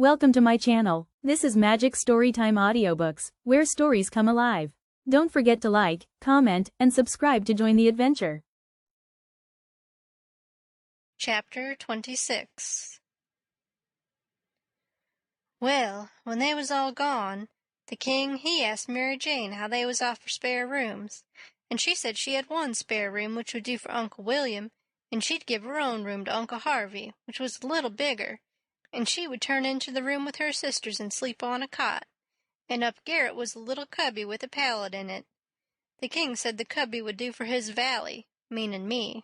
Welcome to my channel. This is Magic Storytime Audiobooks, where stories come alive. Don't forget to like, comment, and subscribe to join the adventure. Chapter 26. Well, when they was all gone, the king he asked Mary Jane how they was off for spare rooms, and she said she had one spare room which would do for Uncle William, and she'd give her own room to Uncle Harvey, which was a little bigger, and she would turn into the room with her sisters and sleep on a cot, and up garret was a little cubby with a pallet in it. The king said the cubby would do for his valley, meanin' me.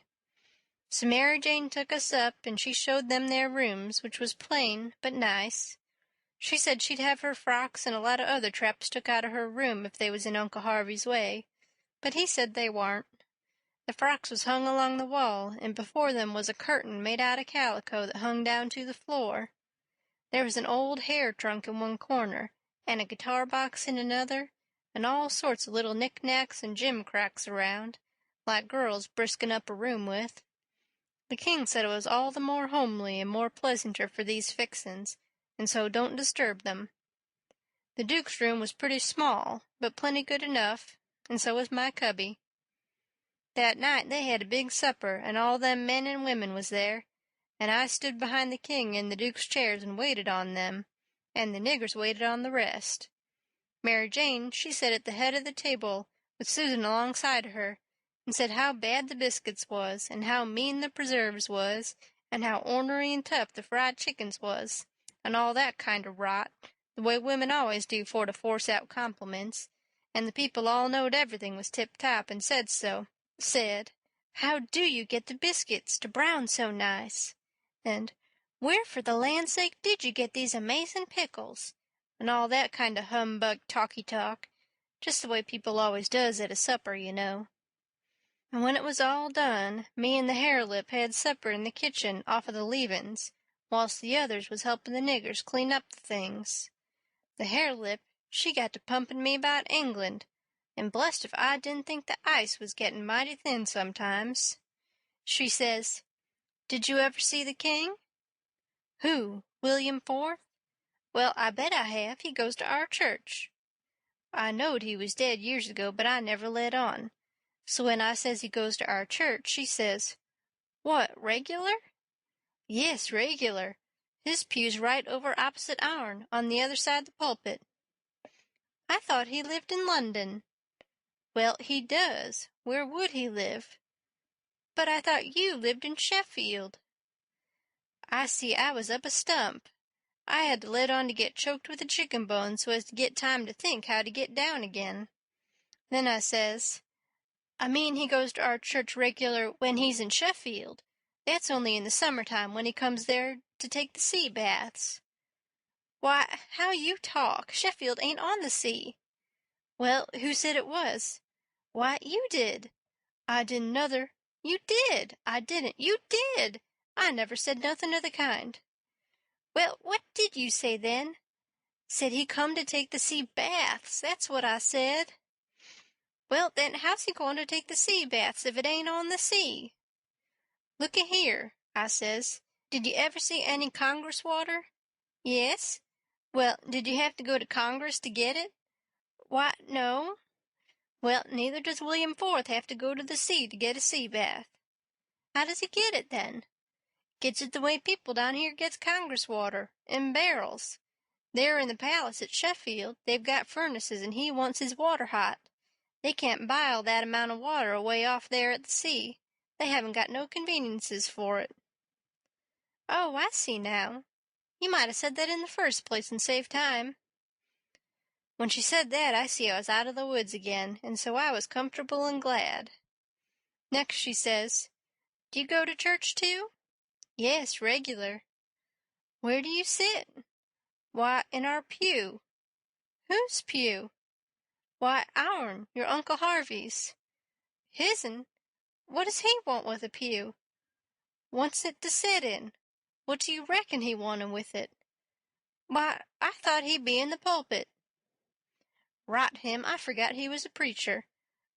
So Mary Jane took us up, and she showed them their rooms, which was plain but nice. She said she'd have her frocks and a lot of other traps took out of her room if they was in Uncle Harvey's way, but he said they warn't. The frocks was hung along the wall, and before them was a curtain made out of calico that hung down to the floor. There was an old hair trunk in one corner, and a guitar box in another, and all sorts of little knick-knacks and gimcracks around, like girls brisking up a room with. The king said it was all the more homely and more pleasanter for these fixin's, and so don't disturb them. The Duke's room was pretty small, but plenty good enough, and so was my cubby. That night they had a big supper, and all them men and women was there, and I stood behind the king in the Duke's chairs and waited on them, and the niggers waited on the rest. Mary Jane, she sat at the head of the table, with Susan alongside of her, and said how bad the biscuits was, and how mean the preserves was, and how ornery and tough the fried chickens was, and all that kind of rot, the way women always do for to force out compliments, and the people all knowed everything was tip-top and said so. Said, "How do you get the biscuits to brown so nice?" And, "Where for the land's sake did you get these amazing pickles?" and all that kind of humbug talky-talk, just the way people always does at a supper, you know. And when it was all done, me and the harelip had supper in the kitchen off of the leavin's, whilst the others was helping the niggers clean up the things. The harelip, she got to pumping me about England, and blessed if I didn't think the ice was getting mighty thin sometimes. She says, "Did you ever see the king?" "Who, William IV? Well, I bet I have. He goes to our church." I knowed he was dead years ago, but I never let on. So when I says he goes to our church, she says, "What, regular?" "Yes, regular. His pew's right over opposite ourn, on the other side the pulpit." "I thought he lived in London." "Well, he does. Where would he live?" "But I thought you lived in Sheffield." I see I was up a stump. I had to let on to get choked with a chicken bone so as to get time to think how to get down again. Then I says, "I mean he goes to our church regular when he's in Sheffield. That's only in the summertime when he comes there to take the sea baths." "Why, how you talk! Sheffield ain't on the sea." "Well, who said it was?" "Why, you did." "I didn't nuther." "You did." "I didn't." "You did." "I never said nothing of the kind." "Well, what did you say then?" "Said he come to take the sea baths. That's what I said." "Well, then, how's he going to take the sea baths if it ain't on the sea?" "Look a here," I says, "did you ever see any Congress water?" "Yes." "Well, did you have to go to Congress to get it?" "Why, no." "Well, neither does William IV have to go to the sea to get a sea bath." "How does he get it, then?" "Gets it the way people down here gets Congress water, in barrels. There in the palace at Sheffield they've got furnaces, and he wants his water hot. They can't bile that amount of water away off there at the sea. They haven't got no conveniences for it." "Oh, I see now. You might have said that in the first place and saved time." When she said that, I see I was out of the woods again, and so I was comfortable and glad. Next she says, "Do you go to church too?" "Yes, regular." "Where do you sit?" "Why, in our pew." "Whose pew?" "Why, ourn, your Uncle Harvey's." "His'n? What does he want with a pew?" "Wants it to sit in." "What do you reckon he wanted with it?" "Why, I thought he'd be in the pulpit." "Rot him, I forgot he was a preacher.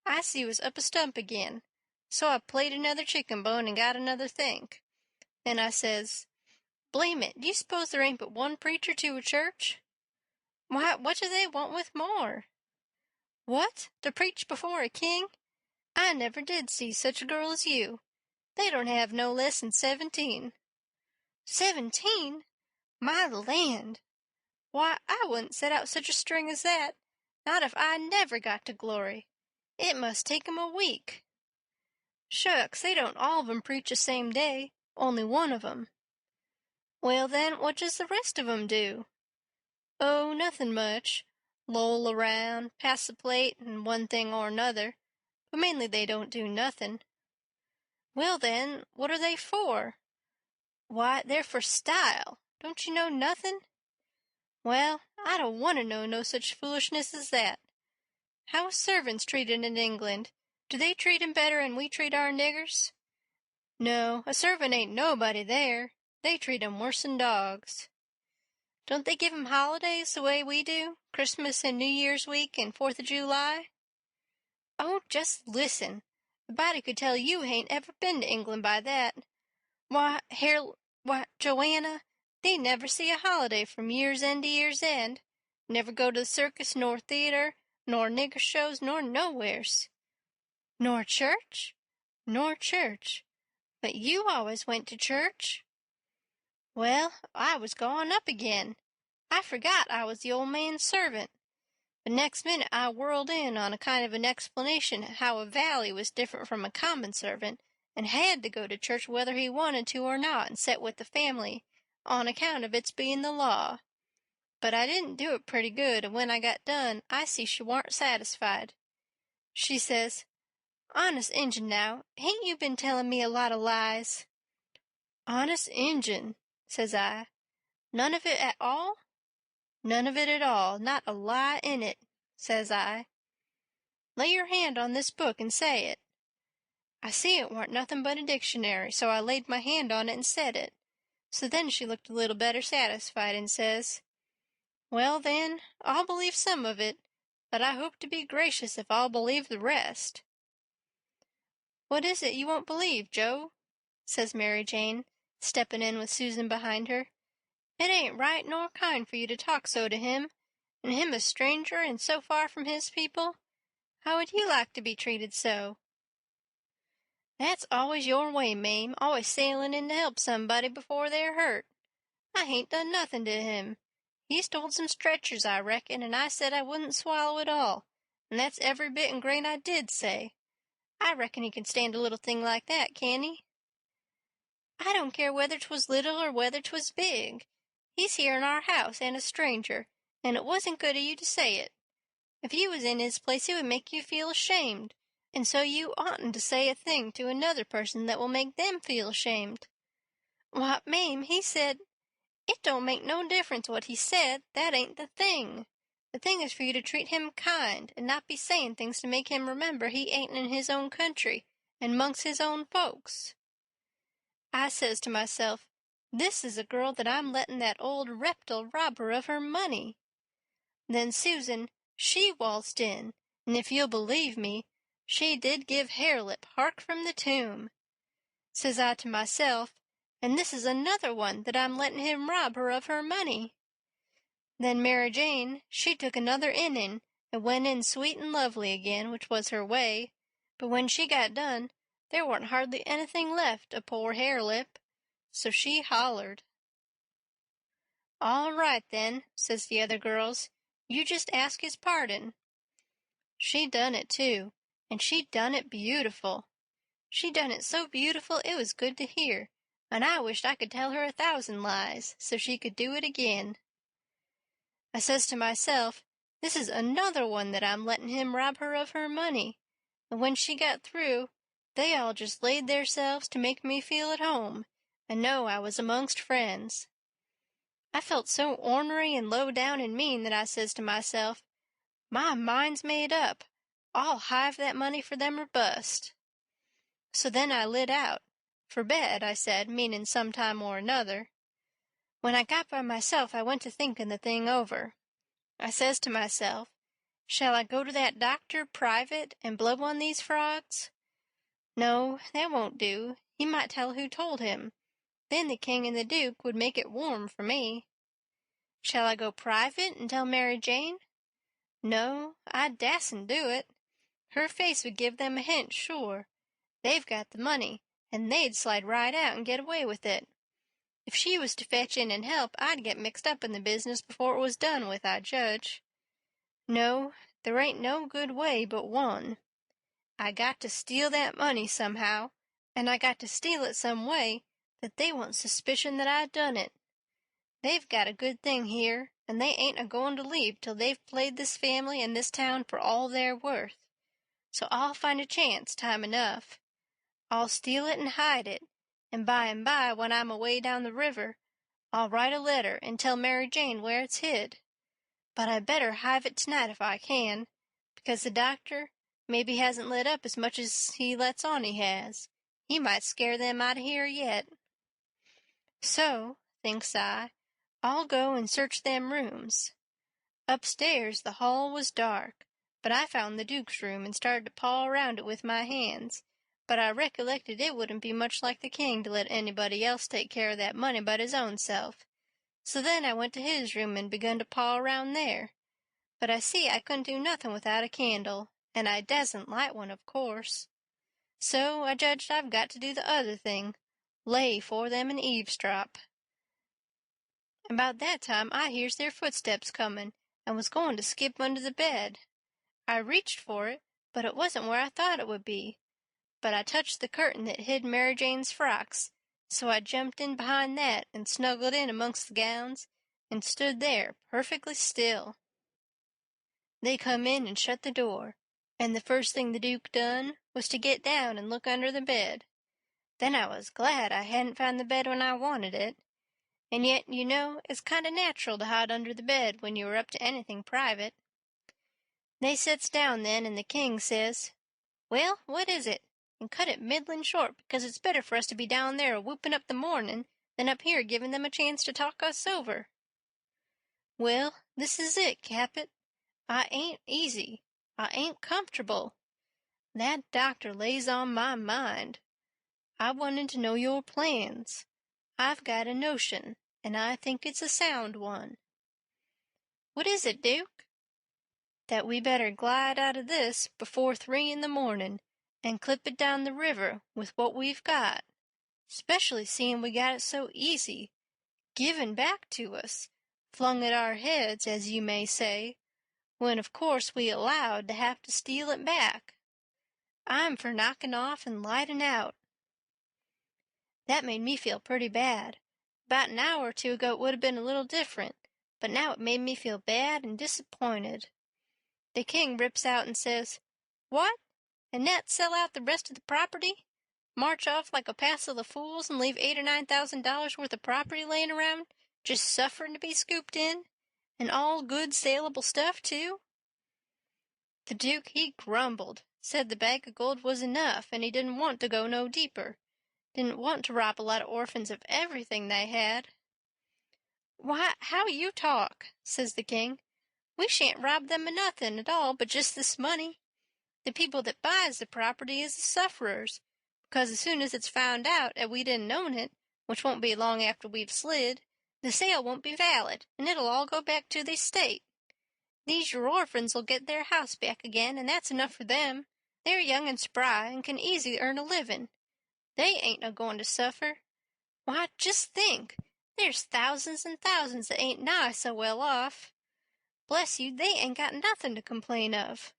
I see he was up a stump again. So I played another chicken bone and got another think. Then I says, Blame it, do you suppose there ain't but one preacher to a church? Why, what do they want with more? What? To preach before a king? I never did see such a girl as you. They don't have no less than 17. 17? My land! Why, I wouldn't set out such a string as that, not if I never got to glory. It must take 'em a week. Shucks, they don't all of 'em preach the same day, only one of 'em. Well, then, what does the rest of 'em do? Oh, nothing much. Loll around, pass the plate, and one thing or another, but mainly they don't do nothing. Well, then, what are they for? Why, they're for style. Don't you know nothing? Well, I don't want to know no such foolishness as that. How are servants treated in England? Do they treat 'em better'n we treat our niggers? No, a servant ain't nobody there. They treat 'em worse'n dogs. Don't they give 'em holidays the way we do? Christmas and New Year's week and 4th of July? Oh, just listen. A body could tell you hain't ever been to England by that. Why, Joanna, they never see a holiday from year's end to year's end. Never go to the circus nor theatre, nor nigger shows, nor nowheres. Nor church? Nor church. But you always went to church. Well, I was gone up again. I forgot I was the old man's servant. The next minute I whirled in on a kind of an explanation how a valley was different from a common servant, and had to go to church whether he wanted to or not and set with the family, on account of its being the law. But I didn't do it pretty good, and when I got done I see she warn't satisfied. She says, "Honest Injun, now, hain't you been telling me a lot of lies?" "Honest Injun," says I. "None of it at all?" "None of it at all, not a lie in it," says I. "Lay your hand on this book and say it." I see it warn't nothing but a dictionary, so I laid my hand on it and said it. So then she looked a little better satisfied and says, "Well, then, I'll believe some of it, but I hope to be gracious if I'll believe the rest." "What is it you won't believe, Joe?" says Mary Jane, steppin' in with Susan behind her. "It ain't right nor kind for you to talk so to him, and him a stranger and so far from his people. How would you like to be treated so?" "That's always your way, Mame, always sailin' in to help somebody before they're hurt. I hain't done nothing to him. He stole some stretchers, I reckon, and I said I wouldn't swallow it all, and that's every bit and grain I did say. I reckon he can stand a little thing like that, can he?" "I don't care whether 'twas little or whether 'twas big. He's here in our house and a stranger, and it wasn't good of you to say it. If you was in his place it would make you feel ashamed, and so you oughtn't to say a thing to another person that will make them feel ashamed." "Why, Mame, he said—" "It don't make no difference what he said, that ain't the thing. The thing is for you to treat him kind, and not be saying things to make him remember he ain't in his own country, and 'mongst his own folks." I says to myself, this is a girl that I'm letting that old reptile rob her of her money. Then Susan, she waltzed in, and if you'll believe me, she did give Harelip hark from the tomb. Says I to myself, and this is another one that I'm letting him rob her of her money. Then Mary Jane, she took another inning, and went in sweet and lovely again, which was her way, but when she got done, there warn't hardly anything left of poor Harelip, so she hollered. "All right, then," says the other girls, "you just ask his pardon." She done it, too, and she done it beautiful. She done it so beautiful it was good to hear, and I wished I could tell her 1,000 lies, so she could do it again. I says to myself, this is another one that I'm letting him rob her of her money, and when she got through, they all just laid theirselves to make me feel at home, and know I was amongst friends. I felt so ornery and low down and mean that I says to myself, my mind's made up. I'll hive that money for them or bust. So then I lit out. For bed, I said, meaning some time or another. When I got by myself I went to thinking the thing over. I says to myself, shall I go to that doctor private and blow on these frogs? No, that won't do. He might tell who told him. Then the king and the duke would make it warm for me. Shall I go private and tell Mary Jane? No, I dasn't do it. Her face would give them a hint, sure. They've got the money, and they'd slide right out and get away with it. If she was to fetch in and help, I'd get mixed up in the business before it was done with, I judge. No, there ain't no good way but one. I got to steal that money somehow, and I got to steal it some way that they won't suspicion that I done it. They've got a good thing here, and they ain't a-goin' to leave till they've played this family and this town for all they're worth. So I'll find a chance time enough. I'll steal it and hide it, and by, when I'm away down the river, I'll write a letter and tell Mary Jane where it's hid. But I better hive it tonight if I can, because the doctor maybe hasn't lit up as much as he lets on he has. He might scare them out of here yet. So, thinks I, I'll go and search them rooms. Upstairs the hall was dark, but I found the Duke's room and started to paw around it with my hands, but I recollected it wouldn't be much like the king to let anybody else take care of that money but his own self. So then I went to his room and begun to paw around there. But I see I couldn't do nothing without a candle, and I dasn't light one, of course. So I judged I've got to do the other thing, lay for them and eavesdrop. About that time I hears their footsteps comin', and was goin' to skip under the bed. I reached for it, but it wasn't where I thought it would be. But I touched the curtain that hid Mary Jane's frocks, so I jumped in behind that and snuggled in amongst the gowns, and stood there perfectly still. They come in and shut the door, and the first thing the Duke done was to get down and look under the bed. Then I was glad I hadn't found the bed when I wanted it. And yet, you know, it's kind of natural to hide under the bed when you are up to anything private. They sits down then, and the king says, "Well, what is it? And cut it middlin' short, because it's better for us to be down there a-whoopin' up the mornin' than up here giving them a chance to talk us over." Well, this is it, Capet. I ain't easy. I ain't comfortable. That doctor lays on my mind. I wanted to know your plans. I've got a notion, and I think it's a sound one. What is it, Duke? That we better glide out of this before 3 in the mornin', and clip it down the river with what we've got, specially seeing we got it so easy, given back to us, flung at our heads, as you may say, when of course we allowed to have to steal it back. I'm for knocking off and lighting out. That made me feel pretty bad. About an hour or two ago it would have been a little different, but now it made me feel bad and disappointed. The king rips out and says, "What? And that sell out the rest of the property? March off like a passel of fools and leave $8,000 or $9,000 worth of property laying around, just sufferin' to be scooped in? And all good saleable stuff, too?" The Duke, he grumbled, said the bag of gold was enough, and he didn't want to go no deeper. Didn't want to rob a lot of orphans of everything they had. "Why, how you talk," says the king. "We shan't rob them of nothing at all but just this money. The people that buys the property is the sufferers, because as soon as it's found out 'at we didn't own it, which won't be long after we've slid, the sale won't be valid, and it'll all go back to the estate. These your orphans'll get their house back again, and that's enough for them. They're young and spry, and can easy earn a livin'. They ain't a-goin' to suffer. Why, just think, there's thousands and thousands that ain't nigh so well off. Bless you, they ain't got nothing to complain of."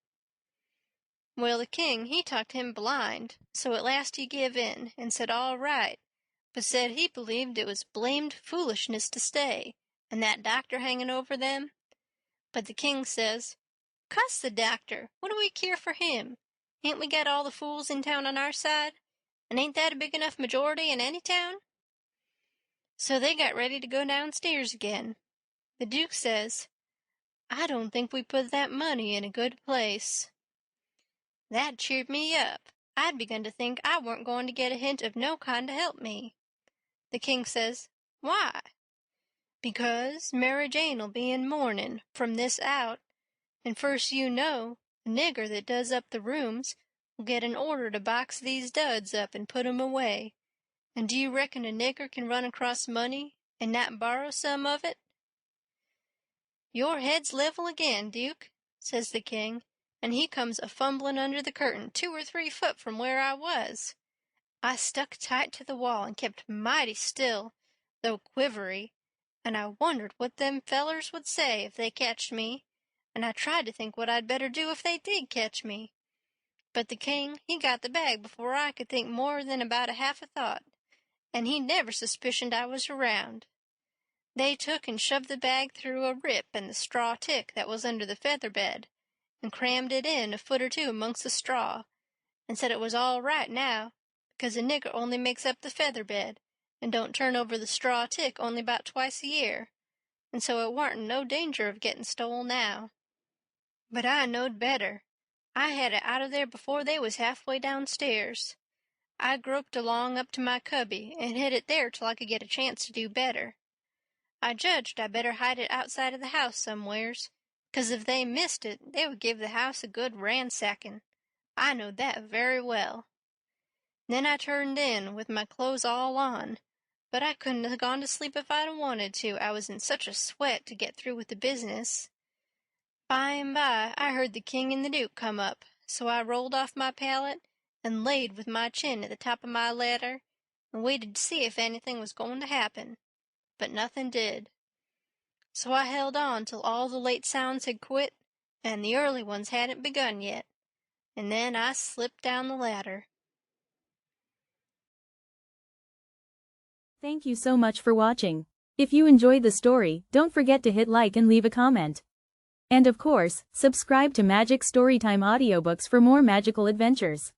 Well, the king, he talked him blind, so at last he give in, and said all right, but said he believed it was blamed foolishness to stay, and that doctor hanging over them. But the king says, "Cuss the doctor, what do we care for him? Ain't we got all the fools in town on our side? And ain't that a big enough majority in any town?" So they got ready to go downstairs again. The Duke says, "I don't think we put that money in a good place." That cheered me up. I'd begun to think I weren't going to get a hint of no kind to help me. The king says, "Why?" "Because Mary Jane'll be in mourning from this out, and first you know, the nigger that does up the rooms will get an order to box these duds up and put 'em away, And do you reckon a nigger can run across money and not borrow some of it?" "Your head's level again, Duke," says the king, and he comes a-fumbling under the curtain 2 or 3 foot from where I was. I stuck tight to the wall and kept mighty still, though quivery, and I wondered what them fellers would say if they catched me, and I tried to think what I'd better do if they did catch me. But the king, he got the bag before I could think more than about a half a thought, and he never suspicioned I was around. They took and shoved the bag through a rip in the straw tick that was under the feather bed, and crammed it in a foot or 2 amongst the straw, and said it was all right now, because a nigger only makes up the feather bed, and don't turn over the straw tick only 'bout twice a year, and so it warn't no danger of getting stole now. But I knowed better. I had it out of there before they was halfway downstairs. I groped along up to my cubby and hid it there till I could get a chance to do better. I judged I better hide it outside of the house somewheres, 'cause if they missed it they would give the house a good ransacking. I knowed that very well. Then I turned in, with my clothes all on, but I couldn't have gone to sleep if I'd wanted to, I was in such a sweat to get through with the business. By and by I heard the king and the duke come up, so I rolled off my pallet and laid with my chin at the top of my ladder and waited to see if anything was going to happen, but nothing did. So I held on till all the late sounds had quit and the early ones hadn't begun yet, and then I slipped down the ladder. Thank you so much for watching. If you enjoyed the story, don't forget to hit like and leave a comment. And of course, subscribe to Magic Storytime Audiobooks for more magical adventures.